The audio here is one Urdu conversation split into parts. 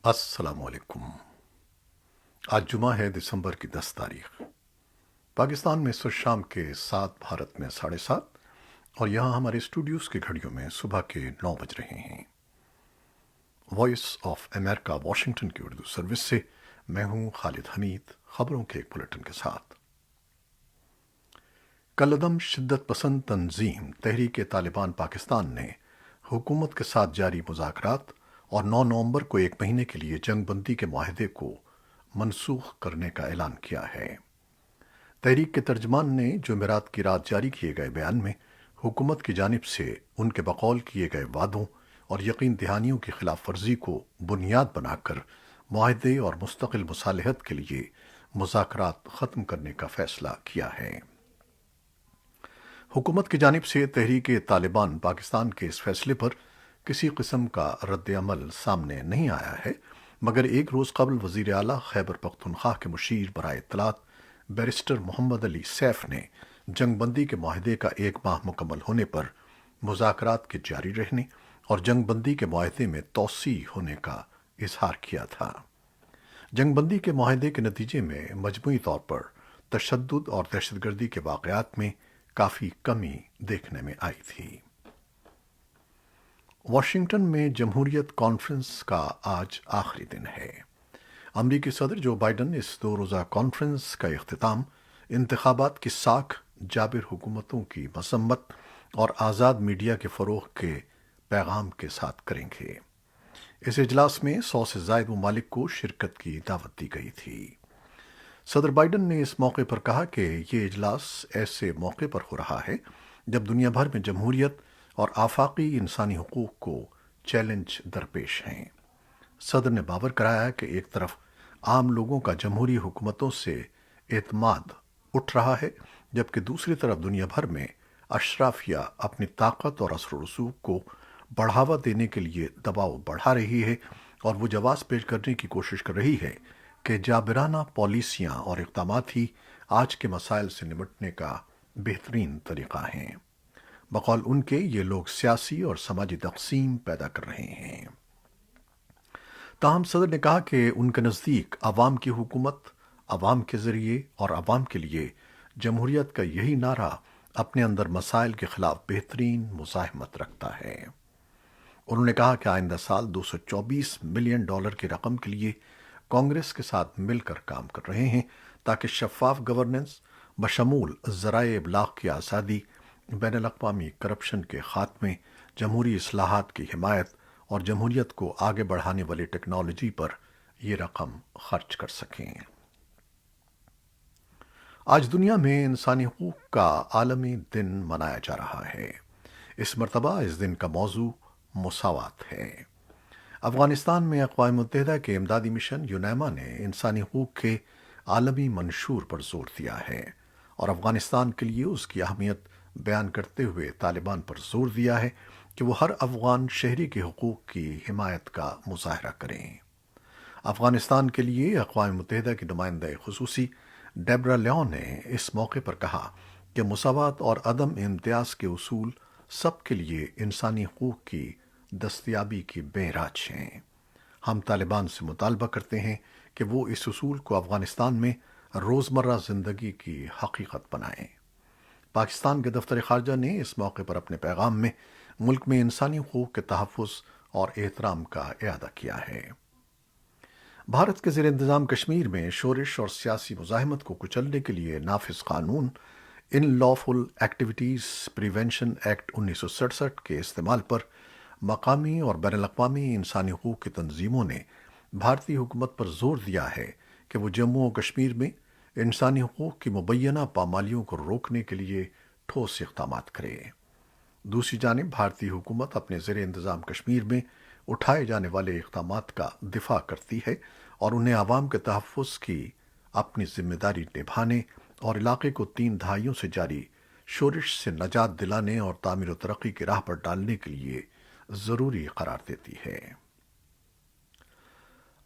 السلام علیکم۔ آج جمعہ ہے، دسمبر کی 10 تاریخ۔ پاکستان میں اس وقت شام کے 7، بھارت میں 7:30، اور یہاں ہمارے اسٹوڈیوز کی گھڑیوں میں صبح کے 9 بج رہے ہیں۔ وائس آف امریکہ واشنگٹن کی اردو سروس سے میں ہوں خالد حمید، خبروں کے ایک بلیٹن کے ساتھ۔ کالعدم شدت پسند تنظیم تحریک طالبان پاکستان نے حکومت کے ساتھ جاری مذاکرات اور 9 نومبر کو ایک مہینے کے لیے جنگ بندی کے معاہدے کو منسوخ کرنے کا اعلان کیا ہے۔ تحریک کے ترجمان نے جمعرات کی رات جاری کیے گئے بیان میں حکومت کی جانب سے ان کے بقول کیے گئے وعدوں اور یقین دہانیوں کی خلاف ورزی کو بنیاد بنا کر معاہدے اور مستقل مصالحت کے لیے مذاکرات ختم کرنے کا فیصلہ کیا ہے۔ حکومت کی جانب سے تحریک طالبان پاکستان کے اس فیصلے پر کسی قسم کا رد عمل سامنے نہیں آیا ہے، مگر ایک روز قبل وزیر اعلیٰ خیبر پختونخوا کے مشیر برائے اطلاعات بیرسٹر محمد علی سیف نے جنگ بندی کے معاہدے کا 1 ماہ مکمل ہونے پر مذاکرات کے جاری رہنے اور جنگ بندی کے معاہدے میں توسیع ہونے کا اظہار کیا تھا۔ جنگ بندی کے معاہدے کے نتیجے میں مجموعی طور پر تشدد اور دہشت گردی کے واقعات میں کافی کمی دیکھنے میں آئی تھی۔ واشنگٹن میں جمہوریت کانفرنس کا آج آخری دن ہے۔ امریکی صدر جو بائیڈن اس 2 روزہ کانفرنس کا اختتام انتخابات کی ساکھ، جابر حکومتوں کی مذمت اور آزاد میڈیا کے فروغ کے پیغام کے ساتھ کریں گے۔ اس اجلاس میں 100 سے زائد ممالک کو شرکت کی دعوت دی گئی تھی۔ صدر بائیڈن نے اس موقع پر کہا کہ یہ اجلاس ایسے موقع پر ہو رہا ہے جب دنیا بھر میں جمہوریت اور آفاقی انسانی حقوق کو چیلنج درپیش ہیں۔ صدر نے باور کرایا کہ ایک طرف عام لوگوں کا جمہوری حکومتوں سے اعتماد اٹھ رہا ہے، جبکہ دوسری طرف دنیا بھر میں اشرافیہ اپنی طاقت اور اثر و رسوخ کو بڑھاوا دینے کے لیے دباؤ بڑھا رہی ہے اور وہ جواز پیش کرنے کی کوشش کر رہی ہے کہ جابرانہ پالیسیاں اور اقدامات ہی آج کے مسائل سے نمٹنے کا بہترین طریقہ ہیں۔ بقول ان کے یہ لوگ سیاسی اور سماجی تقسیم پیدا کر رہے ہیں۔ تاہم صدر نے کہا کہ ان کے نزدیک عوام کی حکومت، عوام کے ذریعے اور عوام کے لیے جمہوریت کا یہی نعرہ اپنے اندر مسائل کے خلاف بہترین مزاحمت رکھتا ہے۔ انہوں نے کہا کہ آئندہ سال $224 ملین کی رقم کے لیے کانگریس کے ساتھ مل کر کام کر رہے ہیں تاکہ شفاف گورننس بشمول ذرائع ابلاغ کی آزادی، بین الاقوامی کرپشن کے خاتمے، جمہوری اصلاحات کی حمایت اور جمہوریت کو آگے بڑھانے والی ٹیکنالوجی پر یہ رقم خرچ کر سکیں۔ آج دنیا میں انسانی حقوق کا عالمی دن منایا جا رہا ہے۔ اس مرتبہ اس دن کا موضوع مساوات ہے۔ افغانستان میں اقوام متحدہ کے امدادی مشن یونیما نے انسانی حقوق کے عالمی منشور پر زور دیا ہے اور افغانستان کے لیے اس کی اہمیت بیان کرتے ہوئے طالبان پر زور دیا ہے کہ وہ ہر افغان شہری کے حقوق کی حمایت کا مظاہرہ کریں۔ افغانستان کے لیے اقوام متحدہ کی نمائندہ خصوصی ڈیبرا لیون نے اس موقع پر کہا کہ مساوات اور عدم امتیاز کے اصول سب کے لیے انسانی حقوق کی دستیابی کی معراج ہیں۔ ہم طالبان سے مطالبہ کرتے ہیں کہ وہ اس اصول کو افغانستان میں روزمرہ زندگی کی حقیقت بنائیں۔ پاکستان کے دفتر خارجہ نے اس موقع پر اپنے پیغام میں ملک میں انسانی حقوق کے تحفظ اور احترام کا اعادہ کیا ہے۔ بھارت کے زیر انتظام کشمیر میں شورش اور سیاسی مزاحمت کو کچلنے کے لیے نافذ قانون ان لافل ایکٹیویٹیز پریونشن ایکٹ 1967 کے استعمال پر مقامی اور بین الاقوامی انسانی حقوق کی تنظیموں نے بھارتی حکومت پر زور دیا ہے کہ وہ جموں و کشمیر میں انسانی حقوق کی مبینہ پامالیوں کو روکنے کے لیے ٹھوس اقدامات کرے۔ دوسری جانب بھارتی حکومت اپنے زیر انتظام کشمیر میں اٹھائے جانے والے اقدامات کا دفاع کرتی ہے اور انہیں عوام کے تحفظ کی اپنی ذمہ داری نبھانے اور علاقے کو 3 دہائیوں سے جاری شورش سے نجات دلانے اور تعمیر و ترقی کی راہ پر ڈالنے کے لیے ضروری قرار دیتی ہے۔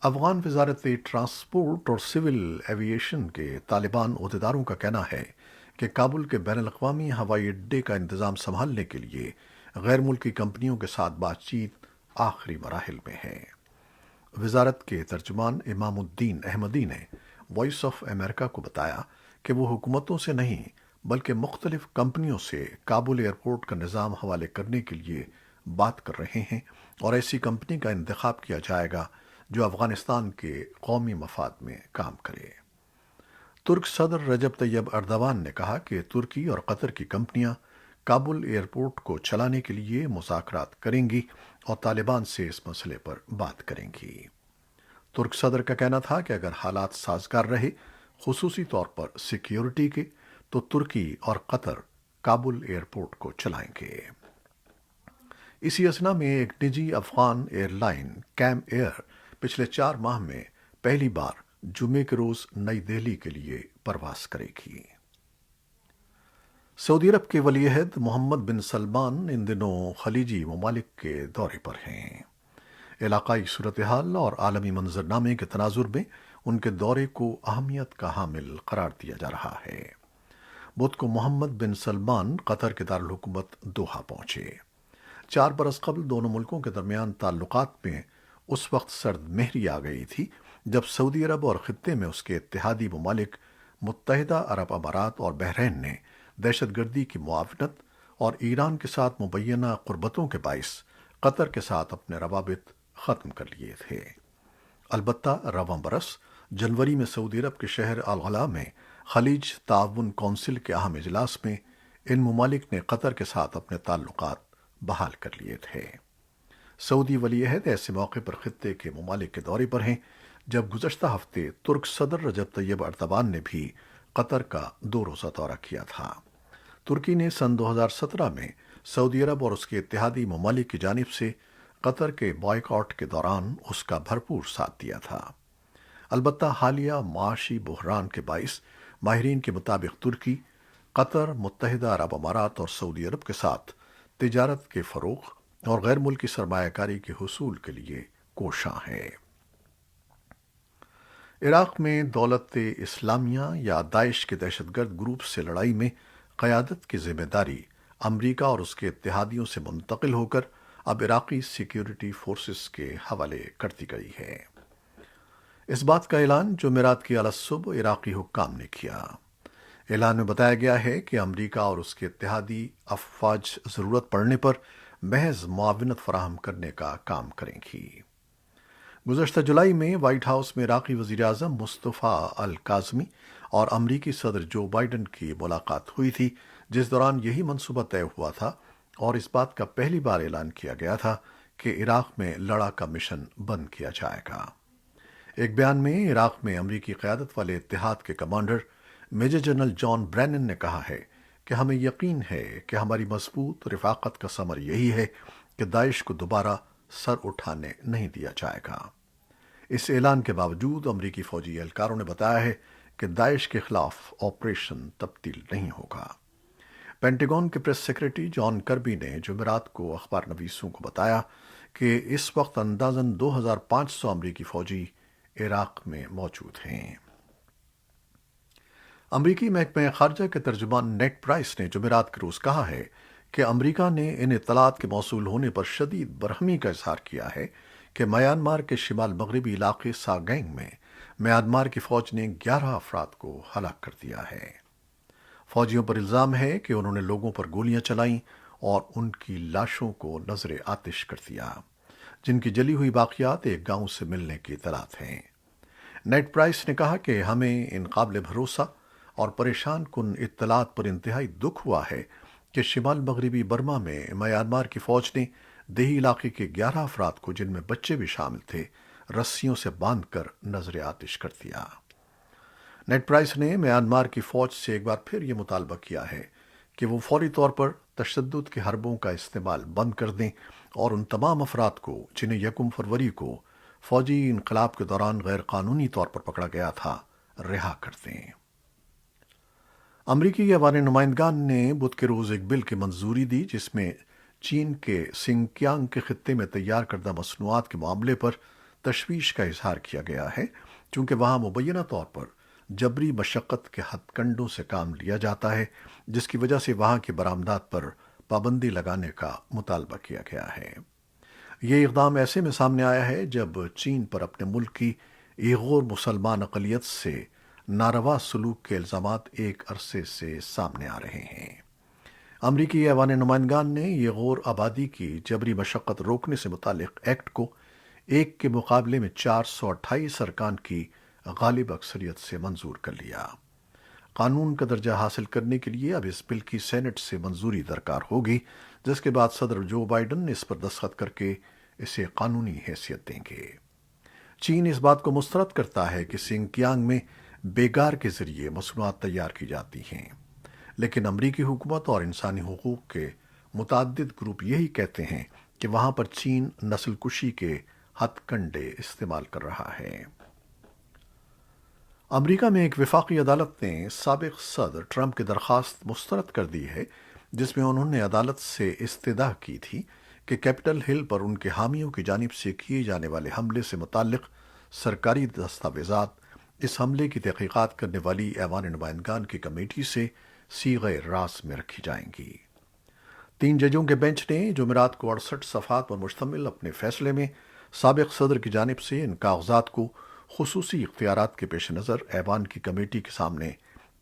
افغان وزارت ٹرانسپورٹ اور سول ایویشن کے طالبان عہدیداروں کا کہنا ہے کہ کابل کے بین الاقوامی ہوائی اڈے کا انتظام سنبھالنے کے لیے غیر ملکی کمپنیوں کے ساتھ بات چیت آخری مراحل میں ہے۔ وزارت کے ترجمان امام الدین احمدی نے وائس آف امریکہ کو بتایا کہ وہ حکومتوں سے نہیں بلکہ مختلف کمپنیوں سے کابل ایئرپورٹ کا نظام حوالے کرنے کے لیے بات کر رہے ہیں اور ایسی کمپنی کا انتخاب کیا جائے گا جو افغانستان کے قومی مفاد میں کام کرے۔ ترک صدر رجب طیب اردوان نے کہا کہ ترکی اور قطر کی کمپنیاں کابل ایئرپورٹ کو چلانے کے لیے مذاکرات کریں گی اور طالبان سے اس مسئلے پر بات کریں گی۔ ترک صدر کا کہنا تھا کہ اگر حالات سازگار رہے، خصوصی طور پر سیکیورٹی کے، تو ترکی اور قطر کابل ایئرپورٹ کو چلائیں گے۔ اسی اثنا میں ایک نجی Afghan airline Kam Air پچھلے 4 ماہ میں پہلی بار جمعے کے روز نئی دہلی کے لیے پرواز کرے گی۔ سعودی عرب کے ولی عہد محمد بن سلمان ان دنوں خلیجی ممالک کے دورے پر ہیں۔ علاقائی صورتحال اور عالمی منظرنامے کے تناظر میں ان کے دورے کو اہمیت کا حامل قرار دیا جا رہا ہے۔ بدھ کو محمد بن سلمان قطر کے دارالحکومت دوحہ پہنچے۔ 4 برس قبل دونوں ملکوں کے درمیان تعلقات میں اس وقت سرد مہری آ گئی تھی جب سعودی عرب اور خطے میں اس کے اتحادی ممالک متحدہ عرب امارات اور بحرین نے دہشت گردی کی معاونت اور ایران کے ساتھ مبینہ قربتوں کے باعث قطر کے ساتھ اپنے روابط ختم کر لیے تھے۔ البتہ رواں برس جنوری میں سعودی عرب کے شہر الغلا میں خلیج تعاون کونسل کے اہم اجلاس میں ان ممالک نے قطر کے ساتھ اپنے تعلقات بحال کر لیے تھے۔ سعودی ولی عہد ایسے موقع پر خطے کے ممالک کے دورے پر ہیں جب گزشتہ ہفتے ترک صدر رجب طیب اردوان نے بھی قطر کا 2 روزہ دورہ کیا تھا۔ ترکی نے سن 2017 میں سعودی عرب اور اس کے اتحادی ممالک کی جانب سے قطر کے بائیکاٹ کے دوران اس کا بھرپور ساتھ دیا تھا۔ البتہ حالیہ معاشی بحران کے باعث ماہرین کے مطابق ترکی، قطر، متحدہ عرب امارات اور سعودی عرب کے ساتھ تجارت کے فروغ اور غیر ملکی سرمایہ کاری کے حصول کے لیے کوشاں ہے۔ عراق میں دولت اسلامیہ یا داعش کے دہشت گرد گروپ سے لڑائی میں قیادت کی ذمہ داری امریکہ اور اس کے اتحادیوں سے منتقل ہو کر اب عراقی سیکیورٹی فورسز کے حوالے کر دی گئی ہے۔ اس بات کا اعلان جمعرات کی اعلی صبح عراقی حکام نے کیا۔ اعلان میں بتایا گیا ہے کہ امریکہ اور اس کے اتحادی افواج ضرورت پڑنے پر محض معاونت فراہم کرنے کا کام کریں گی۔ گزشتہ جولائی میں وائٹ ہاؤس میں عراقی وزیراعظم مصطفیٰ الکاظمی اور امریکی صدر جو بائیڈن کی ملاقات ہوئی تھی، جس دوران یہی منصوبہ طے ہوا تھا اور اس بات کا پہلی بار اعلان کیا گیا تھا کہ عراق میں لڑاکا مشن بند کیا جائے گا۔ ایک بیان میں عراق میں امریکی قیادت والے اتحاد کے commander major general John Brennen نے کہا ہے کہ ہمیں یقین ہے کہ ہماری مضبوط رفاقت کا ثمر یہی ہے کہ داعش کو دوبارہ سر اٹھانے نہیں دیا جائے گا۔ اس اعلان کے باوجود امریکی فوجی اہلکاروں نے بتایا ہے کہ داعش کے خلاف آپریشن تبدیل نہیں ہوگا۔ پینٹاگون کے پریس سیکریٹری جان کربی نے جمعرات کو اخبار نویسوں کو بتایا کہ اس وقت اندازاً 2500 امریکی فوجی عراق میں موجود ہیں۔ امریکی محکمہ خارجہ کے ترجمان نیڈ پرائس نے جمعرات کے روز کہا ہے کہ امریکہ نے ان اطلاعات کے موصول ہونے پر شدید برہمی کا اظہار کیا ہے کہ میانمار کے شمال مغربی علاقے ساگینگ میں میانمار کی فوج نے 11 افراد کو ہلاک کر دیا ہے۔ فوجیوں پر الزام ہے کہ انہوں نے لوگوں پر گولیاں چلائیں اور ان کی لاشوں کو نذر آتش کر دیا، جن کی جلی ہوئی باقیات ایک گاؤں سے ملنے کی اطلاعات ہیں۔ نیڈ پرائس نے کہا کہ ہمیں ان قابل بھروسہ اور پریشان کن اطلاعات پر انتہائی دکھ ہوا ہے کہ شمال مغربی برما میں میانمار کی فوج نے دیہی علاقے کے 11 افراد کو، جن میں بچے بھی شامل تھے، رسیوں سے باندھ کر نذر آتش کر دیا۔ نیڈ پرائس نے میانمار کی فوج سے ایک بار پھر یہ مطالبہ کیا ہے کہ وہ فوری طور پر تشدد کے حربوں کا استعمال بند کر دیں اور ان تمام افراد کو جنہیں 1 فروری کو فوجی انقلاب کے دوران غیر قانونی طور پر پکڑا گیا تھا، رہا کر دیں۔ امریکی ایوان نمائندگان نے بدھ کے روز ایک بل کی منظوری دی جس میں چین کے سنکیانگ کے خطے میں تیار کردہ مصنوعات کے معاملے پر تشویش کا اظہار کیا گیا ہے، چونکہ وہاں مبینہ طور پر جبری مشقت کے ہتھ کنڈوں سے کام لیا جاتا ہے، جس کی وجہ سے وہاں کی برآمدات پر پابندی لگانے کا مطالبہ کیا گیا ہے۔ یہ اقدام ایسے میں سامنے آیا ہے جب چین پر اپنے ملک کی ایک غور مسلمان اقلیت سے ناروا سلوک کے الزامات ایک عرصے سے سامنے آ رہے ہیں۔ امریکی ایوان نمائندگان نے یہ غور آبادی کی جبری مشقت روکنے سے متعلق ایکٹ کو ایک کے مقابلے میں 428 ارکان کی غالب اکثریت سے منظور کر لیا۔ قانون کا درجہ حاصل کرنے کے لیے اب اس بل کی سینٹ سے منظوری درکار ہوگی، جس کے بعد صدر جو بائیڈن اس پر دستخط کر کے اسے قانونی حیثیت دیں گے۔ چین اس بات کو مسترد کرتا ہے کہ سنکیانگ میں بیگار کے ذریعے مصنوعات تیار کی جاتی ہیں، لیکن امریکی حکومت اور انسانی حقوق کے متعدد گروپ یہی کہتے ہیں کہ وہاں پر چین نسل کشی کے ہتھ کنڈے استعمال کر رہا ہے۔ امریکہ میں ایک وفاقی عدالت نے سابق صدر ٹرمپ کی درخواست مسترد کر دی ہے، جس میں انہوں نے عدالت سے استدعا کی تھی کہ کیپٹل ہل پر ان کے حامیوں کی جانب سے کیے جانے والے حملے سے متعلق سرکاری دستاویزات اس حملے کی تحقیقات کرنے والی ایوان نمائندگان کی کمیٹی سے صیغہ راز میں رکھی جائیں گی۔ 3 ججوں کے بینچ نے جمعرات کو 68 صفحات پر مشتمل اپنے فیصلے میں سابق صدر کی جانب سے ان کاغذات کو خصوصی اختیارات کے پیش نظر ایوان کی کمیٹی کے سامنے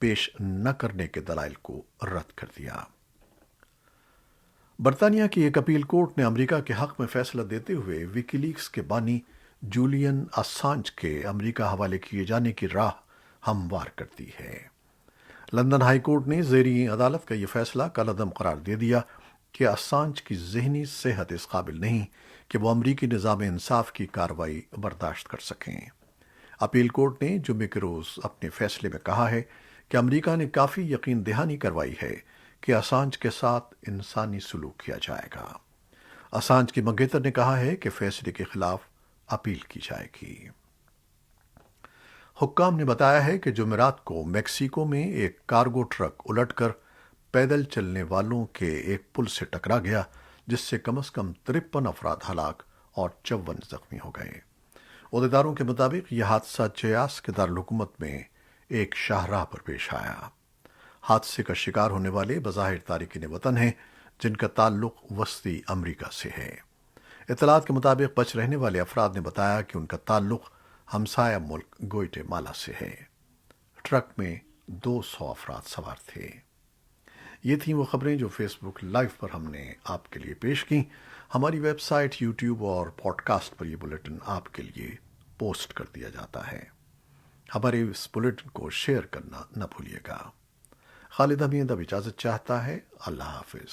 پیش نہ کرنے کے دلائل کو رد کر دیا۔ برطانیہ کی ایک اپیل کورٹ نے امریکہ کے حق میں فیصلہ دیتے ہوئے ویکی لیکس کے بانی جولین اسانج کے امریکہ حوالے کیے جانے کی راہ ہموار کر دی ہے۔ لندن ہائی کورٹ نے زیریں عدالت کا یہ فیصلہ کالعدم قرار دے دیا کہ اسانج کی ذہنی صحت اس قابل نہیں کہ وہ امریکی نظام انصاف کی کارروائی برداشت کر سکیں۔ اپیل کورٹ نے جمعے کے روز اپنے فیصلے میں کہا ہے کہ امریکہ نے کافی یقین دہانی کروائی ہے کہ اسانج کے ساتھ انسانی سلوک کیا جائے گا۔ اسانج کی منگیتر نے کہا ہے کہ فیصلے کے خلاف اپیل کی جائے گی۔ حکام نے بتایا ہے کہ جمعرات کو میکسیکو میں ایک کارگو ٹرک الٹ کر پیدل چلنے والوں کے ایک پل سے ٹکرا گیا، جس سے کم از کم 53 افراد ہلاک اور 54 زخمی ہو گئے۔ عہدیداروں کے مطابق یہ حادثہ چیاس کے دارالحکومت میں ایک شاہراہ پر پیش آیا۔ حادثے کا شکار ہونے والے بظاہر تارکین وطن ہیں، جن کا تعلق وسطی امریکہ سے ہے۔ اطلاعات کے مطابق بچ رہنے والے افراد نے بتایا کہ ان کا تعلق ہمسایہ ملک گوئٹے مالا سے ہے۔ ٹرک میں 200 افراد سوار تھے۔ یہ تھیں وہ خبریں جو فیس بک لائیو پر ہم نے آپ کے لیے پیش کی۔ ہماری ویب سائٹ، یوٹیوب اور پوڈ کاسٹ پر یہ بلیٹن آپ کے لیے پوسٹ کر دیا جاتا ہے۔ ہمارے اس بلیٹن کو شیئر کرنا نہ بھولیے گا۔ خالد حمید اب اجازت چاہتا ہے۔ اللہ حافظ۔